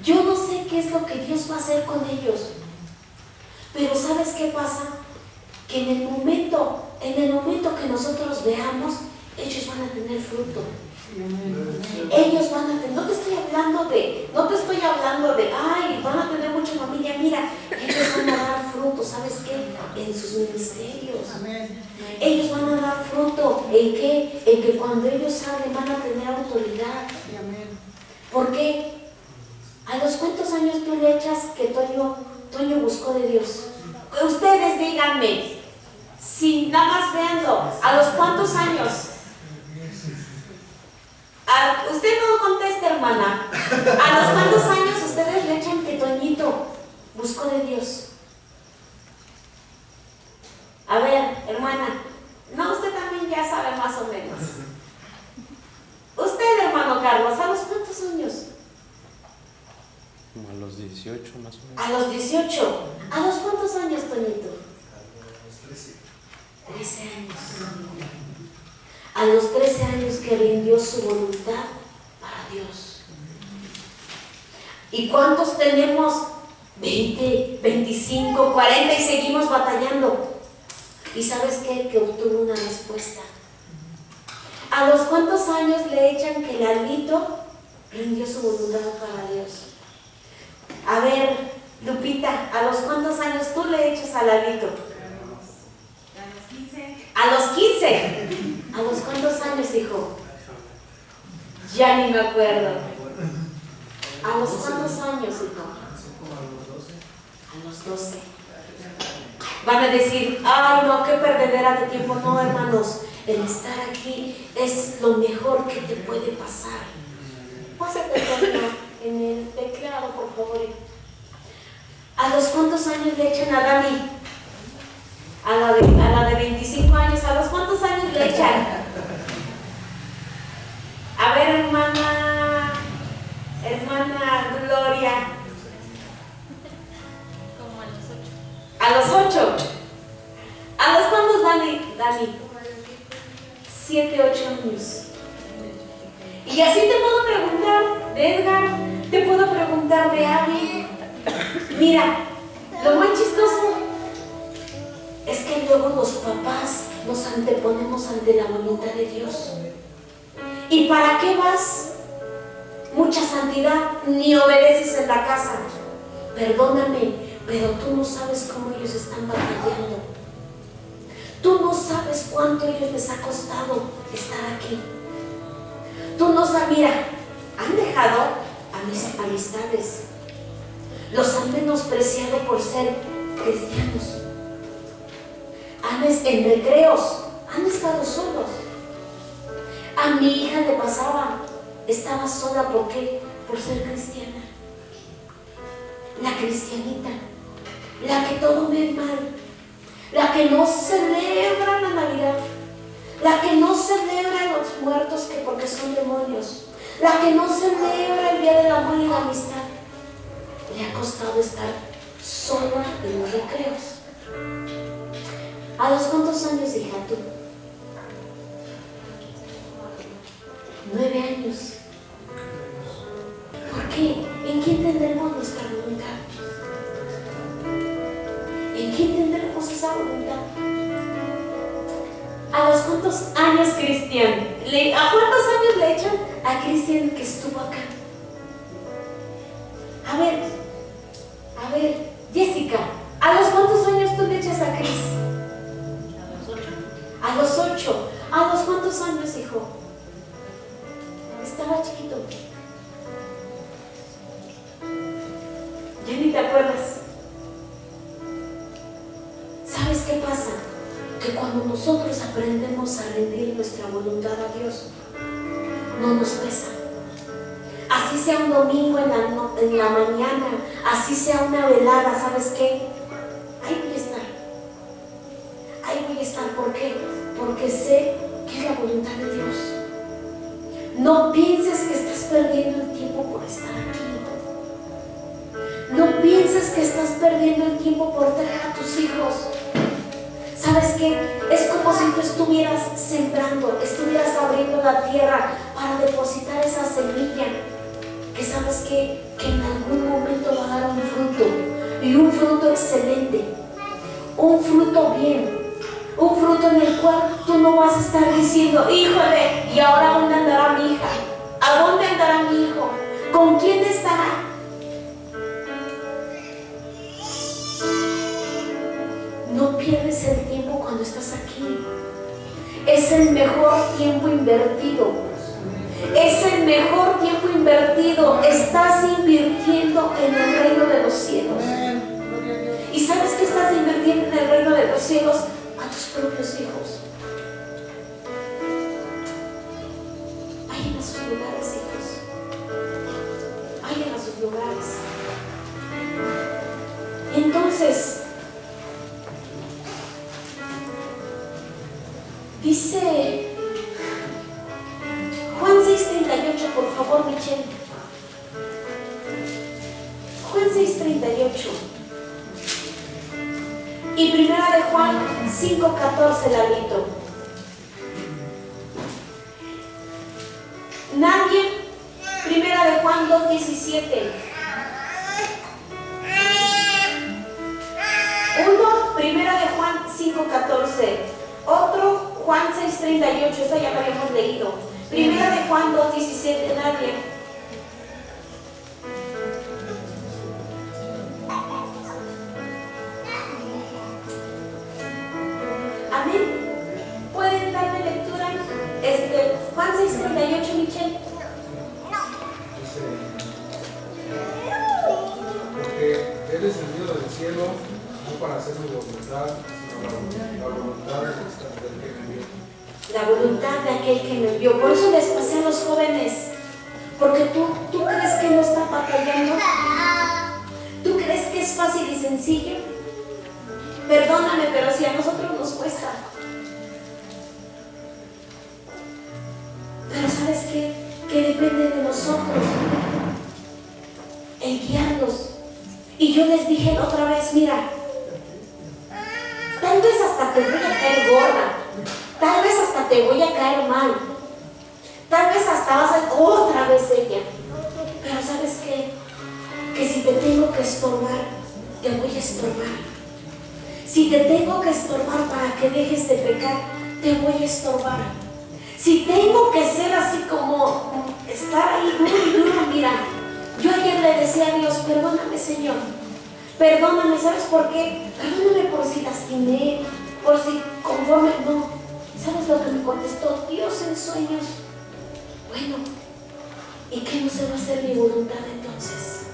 Yo no sé qué es lo que Dios va a hacer con ellos. Pero ¿sabes qué pasa? Que en el momento que nosotros veamos, ellos van a tener fruto. Ellos van a tener, no te estoy hablando de, ay, van a tener mucha familia, mira, ellos van a dar fruto, ¿sabes qué? En sus ministerios. Ellos van a dar fruto, ¿en qué? En que cuando ellos hablen van a tener autoridad. ¿Por qué? ¿A los cuántos años tú le echas que Toño buscó de Dios? Ustedes díganme, si nada más veanlo, ¿a los cuántos años? Usted no conteste, hermana. ¿A los cuántos años ustedes le echan que Toñito buscó de Dios? A ver, hermana. No, usted también ya sabe más o menos. Usted, hermano Carlos, ¿a los cuántos años? Como a los 18 más o menos. A los 18. ¿A los cuántos años, Toñito? 13 años. A los 13 años que rindió su voluntad para Dios. ¿Y cuántos tenemos? 20, 25, 40 y seguimos batallando. ¿Y sabes qué? Que obtuvo una respuesta. ¿A los cuántos años le echan que Lalito rindió su voluntad para Dios? A ver, Lupita, ¿a los cuántos años tú le echas a Lalito? A los 15. ¿A los 15? ¿A los cuántos años, hijo? Ya ni me acuerdo. ¿A los cuántos años, hijo? A los 12. Van a decir, ay no, qué perdedera de tiempo. No, hermanos, el estar aquí es lo mejor que te puede pasar. Pásate, Toño, en el teclado, por favor. ¿A los cuántos años le echan a Dani? A la de 25 años. ¿A los cuántos años le echan? A ver, hermana Gloria. Como a los 8. A los 8. ¿A los cuántos, Dani? 7, 8 años. Y así te puedo preguntar de Edgar, te puedo preguntar de Abby. Mira, lo más chistoso es que luego los papás nos anteponemos ante la voluntad de Dios. ¿Y para qué vas? Mucha santidad, ni obedeces en la casa. Perdóname, pero tú no sabes cómo ellos están batallando. Tú no sabes cuánto a ellos les ha costado estar aquí. Tú no sabes, mira, han dejado a mis amistades. Los han menospreciado por ser cristianos. En recreos han estado solos. A mi hija le pasaba, estaba sola, ¿por qué? Por ser cristiana. La cristianita, la que todo ve mal, la que no celebra la Navidad, la que no celebra a los muertos que porque son demonios, la que no celebra el Día del Amor y la Amistad. Le ha costado estar sola en los recreos. ¿A los cuántos años, hija, tú? 9 años. ¿Por qué? ¿En quién tendremos nuestra voluntad? ¿En quién tendremos esa voluntad? ¿A los cuántos años, Cristian? ¿A cuántos años le echan a Cristian que estuvo acá? A ver, Jessica, ¿a los cuántos años tú le echas a Cris? A los 8. ¿A los cuántos años, hijo? Estaba chiquito. Ya ni te acuerdas. ¿Sabes qué pasa? Que cuando nosotros aprendemos a rendir nuestra voluntad a Dios, no nos pesa. Así sea un domingo en la mañana, así sea una velada, ¿sabes qué? Ahí voy a estar. ahí voy a estar. ¿Por qué? Porque sé que es la voluntad de Dios. No pienses que estás perdiendo el tiempo por estar aquí. No pienses que estás perdiendo el tiempo por traer a tus hijos. ¿Sabes qué? Es como si tú estuvieras sembrando, estuvieras abriendo la tierra para depositar esa semilla que sabes que en algún momento va a dar un fruto, y un fruto excelente, un fruto bien, un fruto en el cual tú no vas a estar diciendo, híjole, ¿y ahora dónde andará mi hija? ¿A dónde andará mi hijo? ¿Con quién estará? No pierdes el tiempo cuando estás aquí. Es el mejor tiempo invertido. Es el mejor tiempo invertido. Estás invirtiendo en el reino de los cielos. ¿Y sabes qué estás invirtiendo en el reino de los cielos? A tus propios hijos. Vayan a sus lugares, hijos. Vayan a sus lugares. Entonces, dice Juan 6:38, por favor, Michelle. Juan 6:38. Y primera de Juan 5:14, Lalito. Nadie, primera de Juan 2:17. Uno, primera de Juan 5:14. Otro, Juan 6:38, esa ya la habíamos leído. Primera de Juan 2:17, nadie. Amén. ¿Pueden darme lectura? Juan 6:38, Michelle. Porque Él es enviado del cielo, no para hacer mi voluntad, sino la voluntad del que me envió. La voluntad de aquel que me envió. Por eso les pasé a los jóvenes. Porque tú crees que no está batallando. ¿Tú crees que es fácil y sencillo? Perdóname, pero si a nosotros nos cuesta. Pero ¿sabes qué? Que depende de nosotros el guiarlos. Y yo les dije la otra vez, mira, tal vez hasta te voy a caer gorda, tal vez hasta te voy a caer mal, tal vez hasta vas a otra vez ella. Pero ¿sabes qué? Que si te tengo que estorbar, te voy a estorbar. Si te tengo que estorbar para que dejes de pecar, te voy a estorbar. Si tengo que ser así como estar ahí duro y duro, mira, yo ayer le decía a Dios, perdóname, Señor, perdóname, ¿sabes por qué? Perdóname por si lastimé, por si conforme, no. ¿Sabes lo que me contestó Dios en sueños? Bueno, ¿y qué no se va a hacer mi voluntad entonces?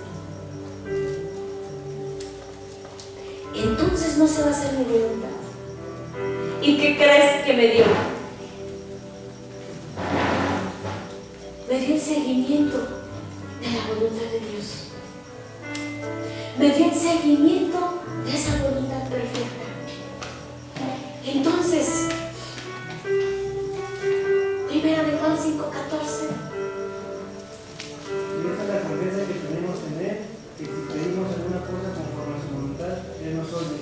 Entonces no se va a hacer mi voluntad. ¿Y qué crees que me dio? Me dio el seguimiento de la voluntad de Dios. Me dio el seguimiento de esa voluntad perfecta. Entonces, primera de Juan 5:14. Y esa es la confianza que tenemos en Él, que si pedimos alguna cosa conforme a su voluntad, Él nos oye.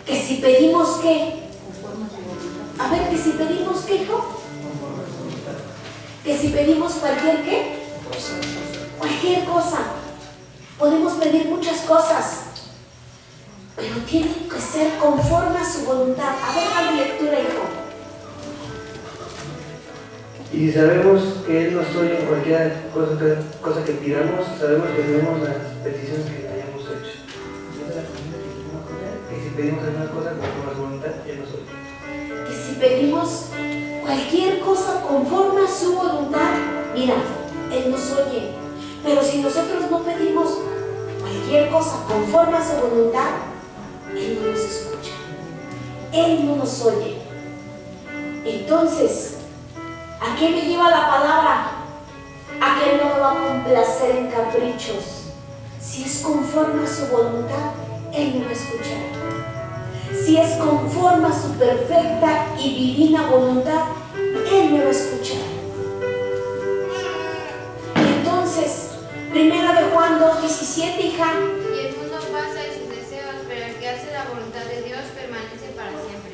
Que si pedimos qué. A ver, que si pedimos qué, hijo. Conforme a su voluntad. Que si pedimos cualquier qué. Cualquier cosa. Podemos pedir muchas cosas, pero tiene que ser conforme a su voluntad. A ver, dale lectura, hijo. Y si sabemos que Él nos oye en cualquier cosa que pidamos, sabemos que tenemos las peticiones que hayamos hecho. Y si pedimos alguna cosa conforme a su voluntad, Él nos oye. Que si pedimos cualquier cosa conforme a su voluntad, mira, Él nos oye. Pero si nosotros no pedimos cualquier cosa conforme a su voluntad, Él no nos escucha. Él no nos oye. Entonces, ¿a qué me lleva la palabra? A que Él no me va a complacer en caprichos. Si es conforme a su voluntad, Él me va a escuchar. si es conforme a su perfecta y divina voluntad, Él me va a escuchar. Entonces, 1 de Juan 2:17, hija. Y el mundo pasa y sus deseos, pero el que hace la voluntad de Dios permanece para siempre.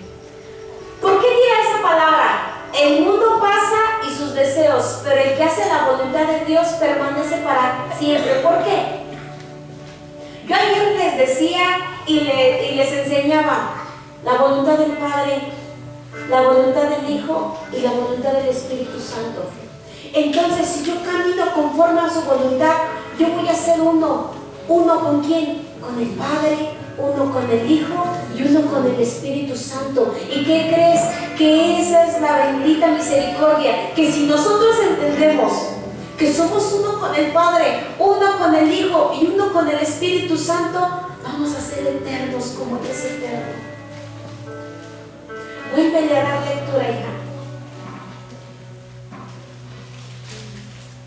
¿Por qué dirá esa palabra? El mundo pasa y sus deseos, pero el que hace la voluntad de Dios permanece para siempre. ¿Por qué? Yo ayer les decía y les enseñaba la voluntad del Padre, la voluntad del Hijo y la voluntad del Espíritu Santo. Entonces, si yo camino conforme a su voluntad, yo voy a ser uno. ¿Uno con quién? Con el Padre, uno con el Hijo y uno con el Espíritu Santo. ¿Y qué crees? Que esa es la bendita misericordia, que si nosotros entendemos que somos uno con el Padre, uno con el Hijo y uno con el Espíritu Santo, vamos a ser eternos como Él es eterno. Vuélvele a dar lectura, hija.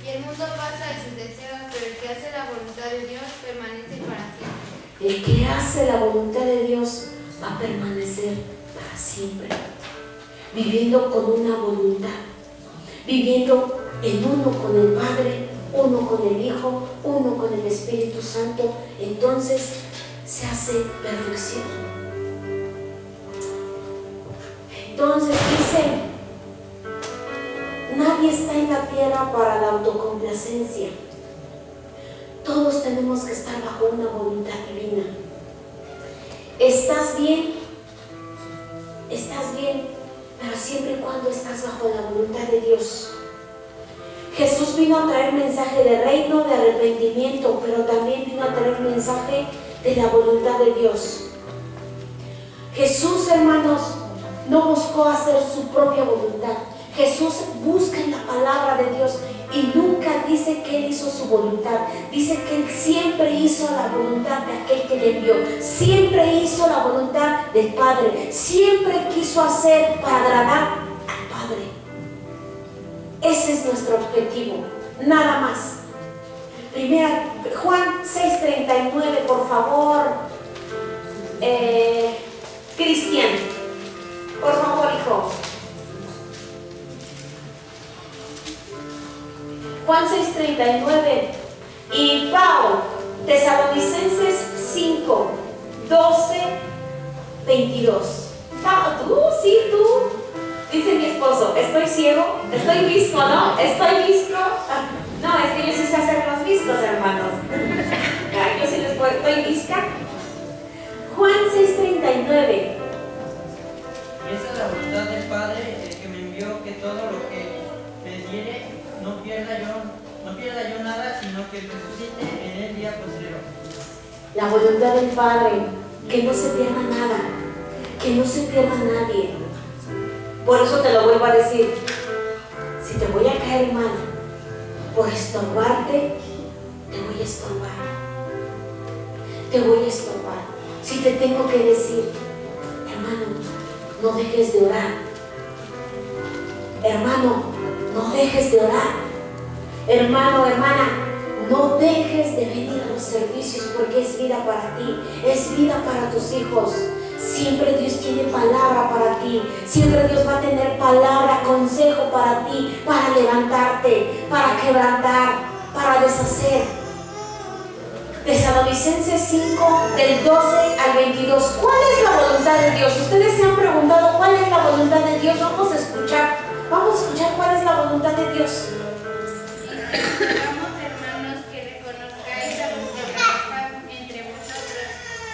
Y el mundo pasa y sus deseos, pero el que hace la voluntad de Dios permanece para siempre. El que hace la voluntad de Dios va a permanecer para siempre, viviendo con una voluntad, viviendo en uno con el Padre, uno con el Hijo, uno con el Espíritu Santo. Entonces se hace perfección. Entonces dice, nadie está en la tierra para la autocomplacencia. Todos tenemos que estar bajo una voluntad divina. ¿Estás bien? Estás bien, pero siempre y cuando estás bajo la voluntad de Dios. Jesús vino a traer mensaje de reino, de arrepentimiento, pero también vino a traer mensaje de la voluntad de Dios. Jesús, hermanos, no buscó hacer su propia voluntad. Jesús busca en la palabra de Dios y nunca dice que Él hizo su voluntad. Dice que Él siempre hizo la voluntad de aquel que le envió. Siempre hizo la voluntad del Padre. Siempre quiso hacer para agradar al Padre. Ese es nuestro objetivo, nada más. Primera, Juan 6:39, por favor. Cristian, por favor, hijo. Juan 6:39 y Pablo, Tesalonicenses 5:12-22. ¿Tú? Sí, tú. Dice mi esposo, estoy ciego, estoy visco, ¿no? Estoy visco. No, es que yo sí sé hacer los viscos, hermanos. Yo sí les puedo, estoy visca. Juan 6:39. Y esa es la voluntad del Padre, el que me envió, que todo lo que me diere no pierda yo nada, sino que resucite en el día posterior. La voluntad del Padre, que no se pierda nada, que no se pierda nadie. Por eso te lo vuelvo a decir, si te voy a caer mal por estorbarte, te voy a estorbar. Te voy a estorbar. Si te tengo que decir, hermano, no dejes de orar. Hermano, no dejes de orar. Hermano, hermana, no dejes de venir a los servicios porque es vida para ti, es vida para tus hijos. Siempre Dios tiene palabra para ti. Siempre Dios va a tener palabra, consejo para ti, para levantarte, para quebrantar, para deshacer. Tesalonicenses 5, del 12 al 22. ¿Cuál es la voluntad de Dios? Ustedes se han preguntado cuál es la voluntad de Dios. Vamos a escuchar cuál es la voluntad de Dios. Rogamos, hermanos, que reconozcáis a los que trabajan entre vosotros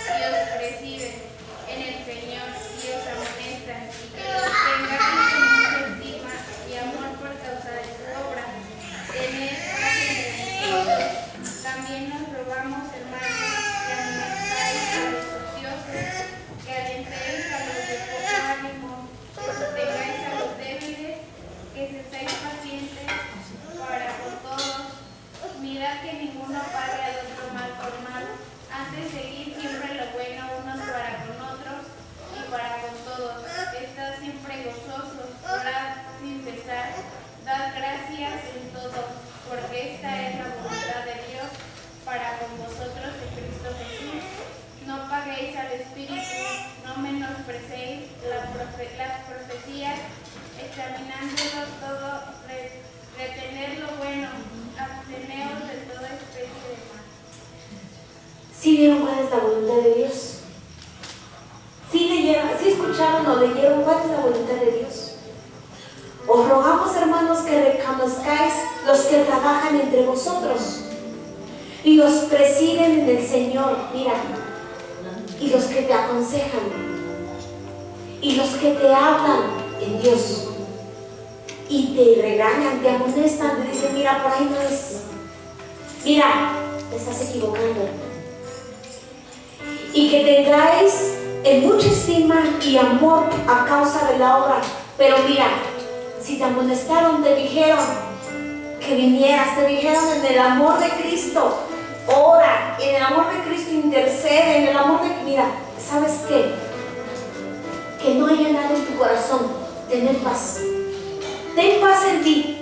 y os reciben en el Señor y os amonestan, y que los tengan con mucha estima y amor por causa de su obra. Tened paz entre vosotros. También nos rogamos, hermanos, que amonestáis a los ociosos, que alentéis a los de poco ánimo, que sostengáis a los débiles, que seáis pacientes para con todos las profecías, examinándolo todo, retener lo bueno, absteneos de toda especie de mal. ¿Sí vieron cuál es la voluntad de Dios? ¿Sí leyeron, sí escucharon o leyeron cuál es la voluntad de Dios? Os rogamos, hermanos, que reconozcáis los que trabajan entre vosotros y los presiden en el Señor, mira, y los que te aconsejan y los que te hablan en Dios y te regañan, te amonestan, te dicen, mira, por ahí no es, mira, te estás equivocando. Y que tengáis en mucha estima y amor a causa de la obra. Pero mira, si te amonestaron, te dijeron que vinieras, te dijeron en el amor de Cristo, ora, en el amor de Cristo intercede, en el amor de... Mira, ¿sabes qué? Que no haya nada en tu corazón, tener paz. Ten paz en ti,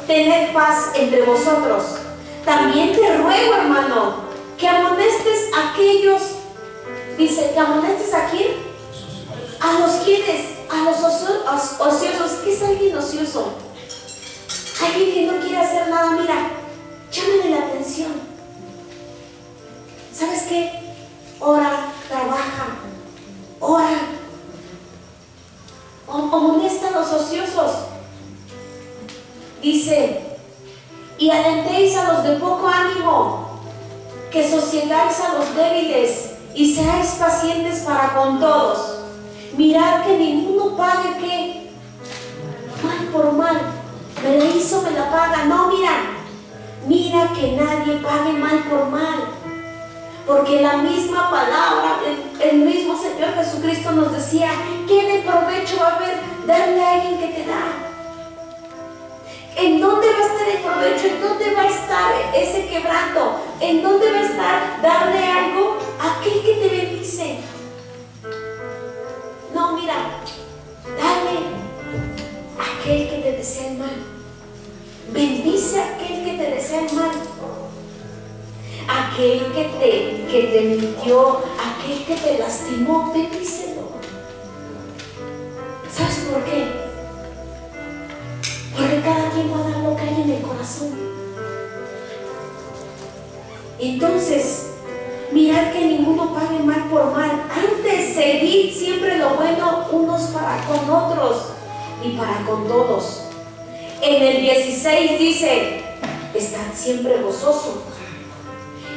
tener paz entre vosotros. También te ruego, hermano, que amonestes a aquellos, dice, que amonestes a quién, a los quienes, a los ociosos. ¿Qué es alguien ocioso? Alguien que no quiere hacer nada. Mira, llámale la atención. ¿Sabes qué? Ora, trabaja, ora, amonesta a los ociosos. Dice, y alentéis a los de poco ánimo, que sosiegáis a los débiles y seáis pacientes para con todos. Mirad que ninguno pague ¿qué? Mal por mal. Me la hizo, me la paga. No, mira que nadie pague mal por mal. Porque la misma palabra, el mismo Señor Jesucristo nos decía, ¿qué de provecho va a haber darle a alguien que te da? ¿En dónde va a estar el provecho? ¿En dónde va a estar ese quebranto? ¿En dónde va a estar darle algo a aquel que te bendice? No, mira, dale a aquel que te desea el mal. Bendice a aquel que te desea el mal. Aquel que te mintió, aquel que te lastimó, bendícelo. ¿Sabes por qué? Porque cada quien va a dar lo que hay en el corazón. Entonces, mirad que ninguno pague mal por mal. Antes, seguid siempre lo bueno unos para con otros y para con todos. En el 16 dice, estad siempre gozosos.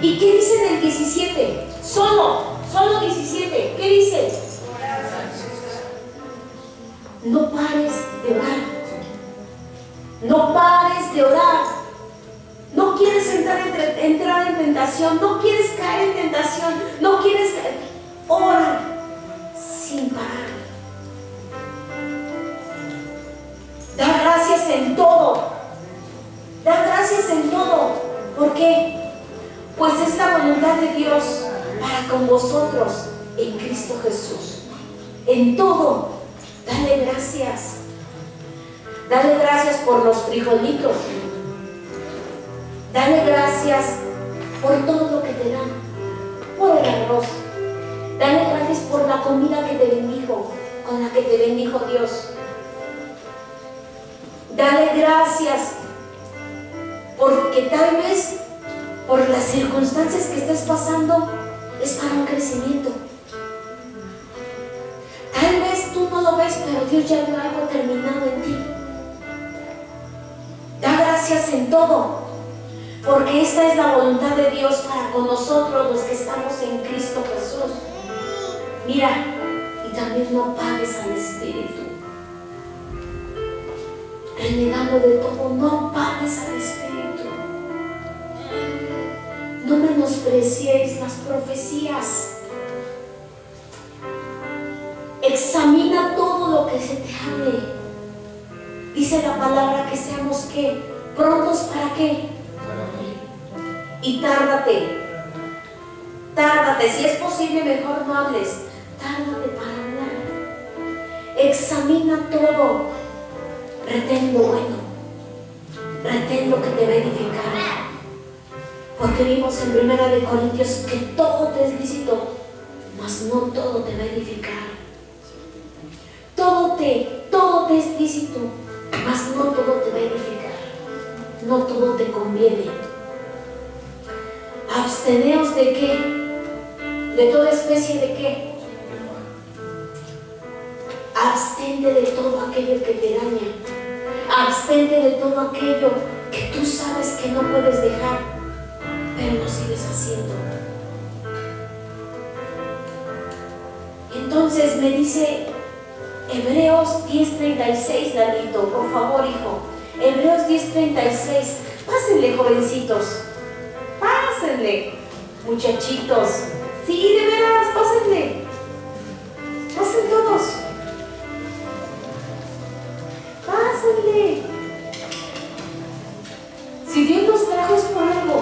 ¿Y qué dice en el 17? Solo 17. ¿Qué dice? No pares de orar. No pares de orar. No quieres entrar en tentación. No quieres caer en tentación. No quieres caer. Ora sin parar. Da gracias en todo. Da gracias en todo. ¿Por qué? Pues es la voluntad de Dios para con vosotros en Cristo Jesús. En todo, dale gracias. Dale gracias por los frijolitos. Dale gracias por todo lo que te dan. Por el arroz. Dale gracias por la comida que te bendijo, con la que te bendijo Dios. Dale gracias porque tal vez por las circunstancias que estés pasando es para un crecimiento. Tal vez tú no lo ves, pero Dios ya vio algo terminado en ti. Da gracias en todo, porque esta es la voluntad de Dios para con nosotros los que estamos en Cristo Jesús. Mira, y también no pagues al Espíritu. Renegando de todo, no pagues al Espíritu. No menospreciéis las profecías. Examina todo lo que se te hable. Dice la palabra que seamos ¿qué? Prontos para qué. Y tárdate. Si es posible, mejor no hables. Tárdate para hablar. Examina todo. Retén lo bueno. Retén lo que te va a edificar. Porque vimos en 1 Corintios que todo te es lícito, mas no todo te va a edificar. todo te es lícito, mas no todo te va a edificar, no todo te conviene. Absteneos de qué, de toda especie de qué. Abstente de todo aquello que te daña. Abstente de todo aquello que tú sabes que no puedes dejar, pero lo sigues haciendo. Entonces me dice Hebreos 10:36, Lalito, por favor, hijo. Hebreos 10:36. Pásenle, jovencitos. Pásenle, muchachitos. Sí, de veras, pásenle. Pasen todos. Pásenle. Si Dios nos trajo es por algo.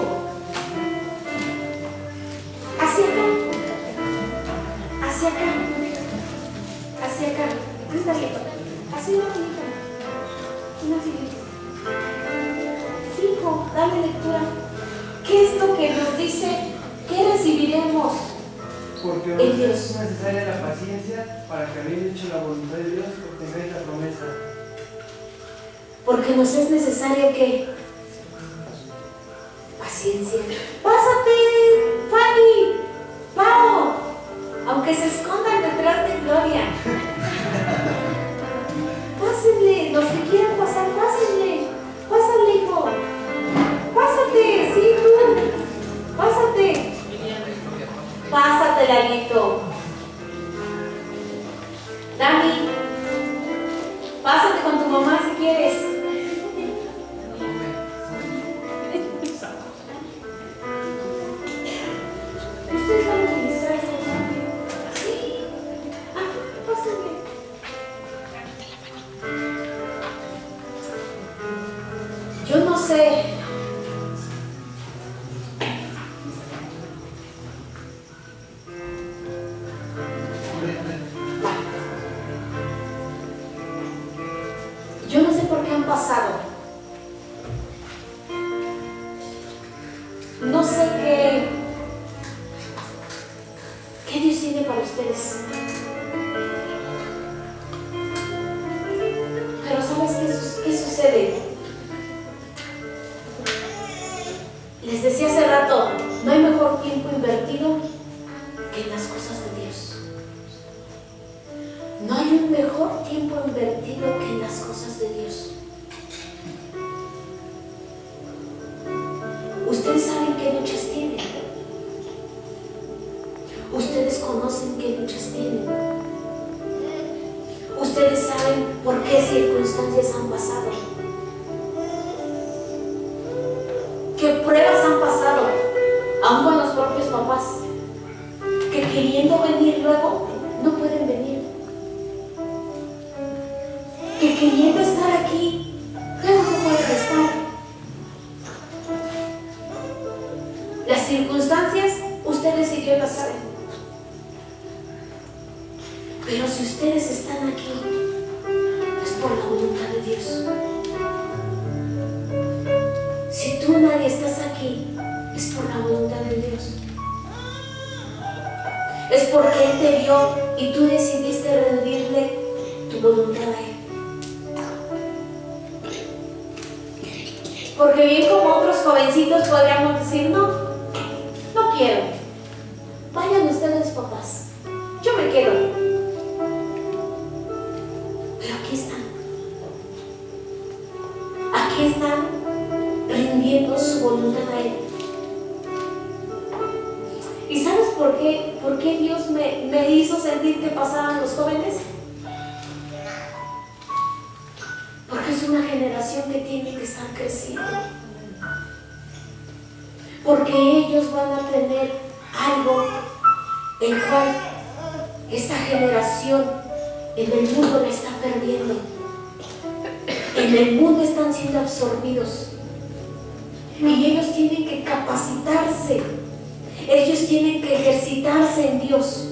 Hacia acá. Hacia acá. Hacia acá. Ándale. Hacia una filita. Una filita. Sí, hijo, dale lectura. ¿Qué es lo que nos dice? ¿Qué recibiremos? Porque En os Dios. es necesaria la paciencia para que habiendo hecho la voluntad de Dios obtengáis la promesa. Porque nos es necesario que paciencia. Pásate, Fanny, Pau, aunque se escondan detrás de Gloria. Pásenle, los que quieran pasar, pásenle. Pásale, hijo. Pásate, sí, tú. Pásate. Pásate, Lalito. Dani, pásate con tu mamá si quieres. ¿Ustedes van a utilizar ese cambio? Sí. Ah, pásale. Yo no sé. Yo no sé por qué han pasado. No sé qué Dios tiene para ustedes. Pero ¿sabes qué sucede? Les decía hace rato, no hay mejor tiempo invertido que en las cosas de Dios. No hay un mejor tiempo invertido que en las cosas de Dios. Ustedes saben qué luchas tienen. Ustedes conocen qué luchas tienen. Ustedes saben por qué circunstancias han pasado. Qué pruebas han pasado, aún con los propios papás, que queriendo venir luego, no pueden venir. Que queriendo estar aquí, luego no pueden estar. Las circunstancias, ustedes y Dios las saben. Pero si ustedes están aquí, es por la voluntad de Dios. Si tú nadie estás aquí, es por la voluntad de Dios. Es porque Él te vio y tú decidiste rendirle tu voluntad a Él. Porque bien como otros jovencitos podríamos decir, no quiero. Vayan ustedes, papás. Yo me quedo. Pero aquí están. Aquí están rindiendo su voluntad a Él. ¿Y sabes por qué? ¿Por qué Dios me hizo sentir que pasaban los jóvenes? Porque es una generación que tiene que estar creciendo. Porque ellos van a tener algo el cual esta generación en el mundo la está perdiendo. En el mundo están siendo absorbidos. Y ellos tienen que capacitarse. Ellos tienen que ejercitarse en Dios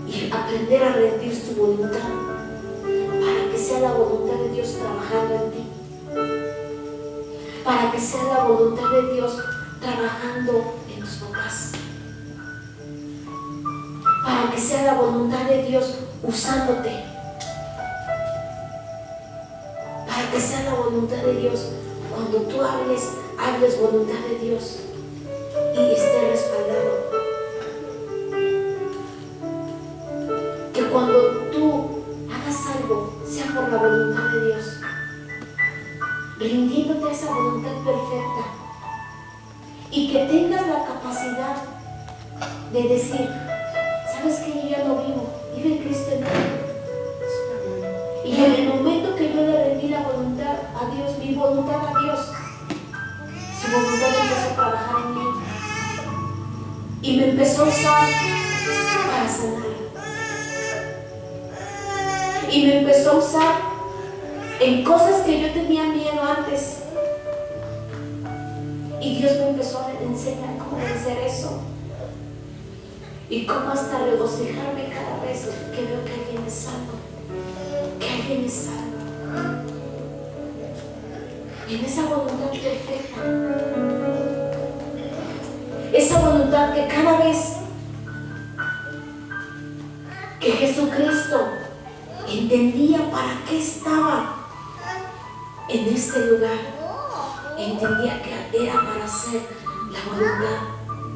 y aprender a rendir su voluntad para que sea la voluntad de Dios trabajando en ti. Para que sea la voluntad de Dios trabajando en tus papás. Para que sea la voluntad de Dios usándote. que sea la voluntad de Dios. Cuando tú hables voluntad de Dios y esté respaldado. Que cuando tú hagas algo, sea por la voluntad de Dios, rindiéndote a esa voluntad perfecta, y que tengas la capacidad de decir, ¿sabes qué? Yo ya no vivo, vive Cristo en mí. Y en el momento que yo le rendí la voluntad a Dios, mi voluntad a Dios, su voluntad empezó a trabajar en mí y me empezó a usar para sanar. Y me empezó a usar en cosas que yo tenía miedo antes. Y Dios me empezó a enseñar cómo vencer eso. Y cómo hasta regocijarme cada vez que veo que alguien es salvo. Que alguien es salvo. En esa voluntad perfecta. Esa voluntad que cada vez que Jesucristo entendía para qué estaba en este lugar, entendía que era para hacer la voluntad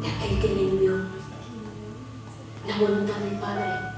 de aquel que le envió, la voluntad del Padre.